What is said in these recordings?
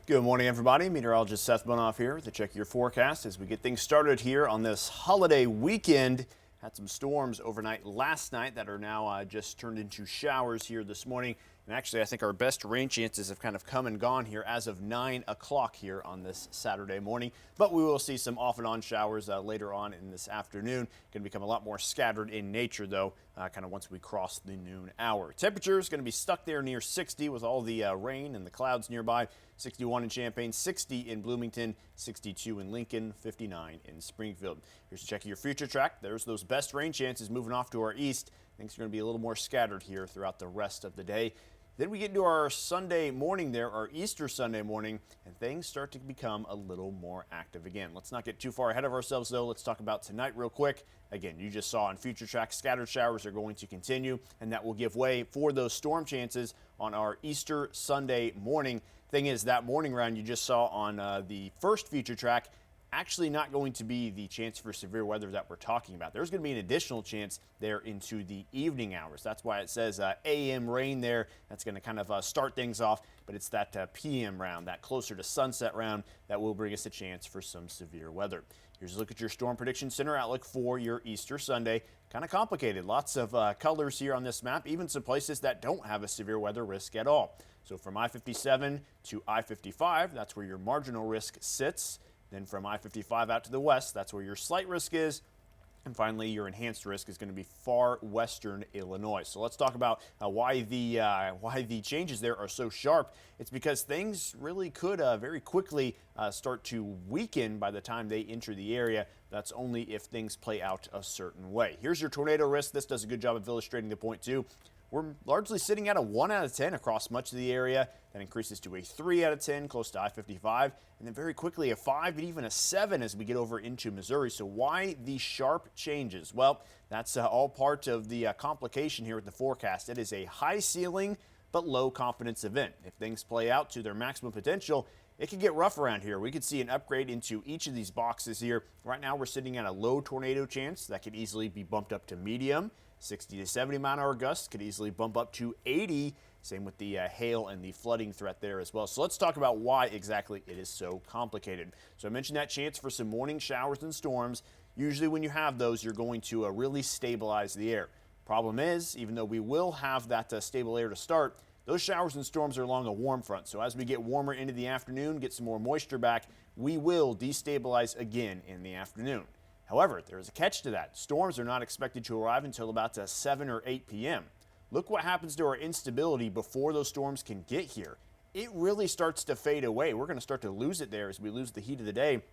Good morning, everybody. Meteorologist Seth Bohnhoff here to check your forecast as we get things started here on this holiday weekend. Had some storms overnight last night that are now just turned into showers here this morning. And actually, I think our best rain chances have kind of come and gone here as of 9 o'clock here on this Saturday morning. But we will see some off and on showers later on in this afternoon. Going to become a lot more scattered in nature, though, kind of once we cross the noon hour. Temperature is going to be stuck there near 60 with all the rain and the clouds nearby. 61 in Champaign, 60 in Bloomington, 62 in Lincoln, 59 in Springfield. Here's a check of your future track. There's those best rain chances moving off to our east. Things are going to be a little more scattered here throughout the rest of the day. Then we get into our Sunday morning there, our Easter Sunday morning, and things start to become a little more active again. Let's not get too far ahead of ourselves, though. Let's talk about tonight real quick. Again, you just saw on future track, scattered showers are going to continue, and that will give way for those storm chances on our Easter Sunday morning. Thing is, that morning round you just saw on the first future track, actually not going to be the chance for severe weather that we're talking about. There's going to be an additional chance there into the evening hours. That's why it says AM rain there. That's going to kind of start things off, but it's that PM round, that closer to sunset round, that will bring us a chance for some severe weather. Here's a look at your Storm Prediction Center outlook for your Easter Sunday. Kind of complicated. Lots of colors here on this map, even some places that don't have a severe weather risk at all. So from I-57 to I-55, that's where your marginal risk sits. Then from I-55 out to the west, that's where your slight risk is. And finally, your enhanced risk is going to be far western Illinois. So let's talk about why the changes there are so sharp. It's because things really could very quickly start to weaken by the time they enter the area. That's only if things play out a certain way. Here's your tornado risk. This does a good job of illustrating the point too. We're largely sitting at a 1 out of 10 across much of the area. That increases to a 3 out of 10 close to I-55, and then very quickly a 5 and even a 7 as we get over into Missouri. So why these sharp changes? Well, that's all part of the complication here with the forecast. It is a high ceiling but low confidence event. If things play out to their maximum potential, it could get rough around here. We could see an upgrade into each of these boxes here. Right now we're sitting at a low tornado chance that could easily be bumped up to medium. 60 to 70 mile-an-hour gusts could easily bump up to 80. Same with the hail and the flooding threat there as well. So let's talk about why exactly it is so complicated. So I mentioned that chance for some morning showers and storms. Usually when you have those, you're going to really stabilize the air. Problem is, even though we will have that stable air to start, those showers and storms are along a warm front. So as we get warmer into the afternoon, get some more moisture back, we will destabilize again in the afternoon. However, there is a catch to that. Storms are not expected to arrive until about 7 or 8 p.m. Look what happens to our instability before those storms can get here. It really starts to fade away. We're going to start to lose it there as we lose the heat of the day.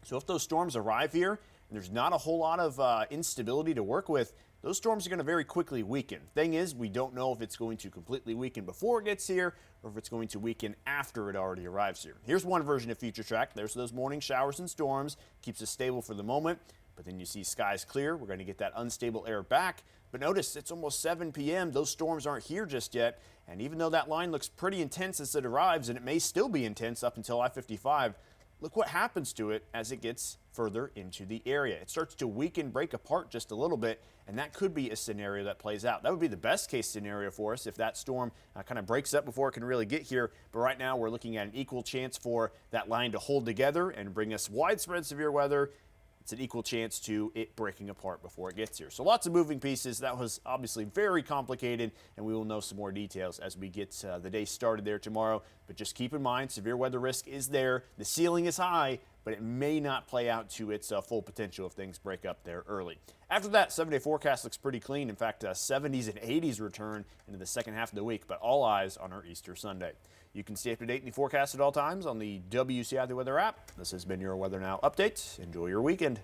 So if those storms arrive here and there's not a whole lot of instability to work with, those storms are going to very quickly weaken. Thing is, we don't know if it's going to completely weaken before it gets here or if it's going to weaken after it already arrives here. Here's one version of future track. There's those morning showers and storms. Keeps us stable for the moment. But then you see skies clear. We're going to get that unstable air back. But notice it's almost 7 p.m. Those storms aren't here just yet. And even though that line looks pretty intense as it arrives, and it may still be intense up until I-55, look what happens to it as it gets further into the area. It starts to weaken, break apart just a little bit, and that could be a scenario that plays out. That would be the best case scenario for us if that storm kind of breaks up before it can really get here. But right now we're looking at an equal chance for that line to hold together and bring us widespread severe weather. It's an equal chance to it breaking apart before it gets here. So lots of moving pieces. That was obviously very complicated, and we will know some more details as we get the day started there tomorrow. But just keep in mind, severe weather risk is there. The ceiling is high, but it may not play out to its full potential if things break up there early. After that, 7-day forecast looks pretty clean. In fact, 70s and 80s return into the second half of the week, but all eyes on our Easter Sunday. You can stay up to date in the forecast at all times on the WCI The Weather app. This has been your Weather Now update. Enjoy your weekend.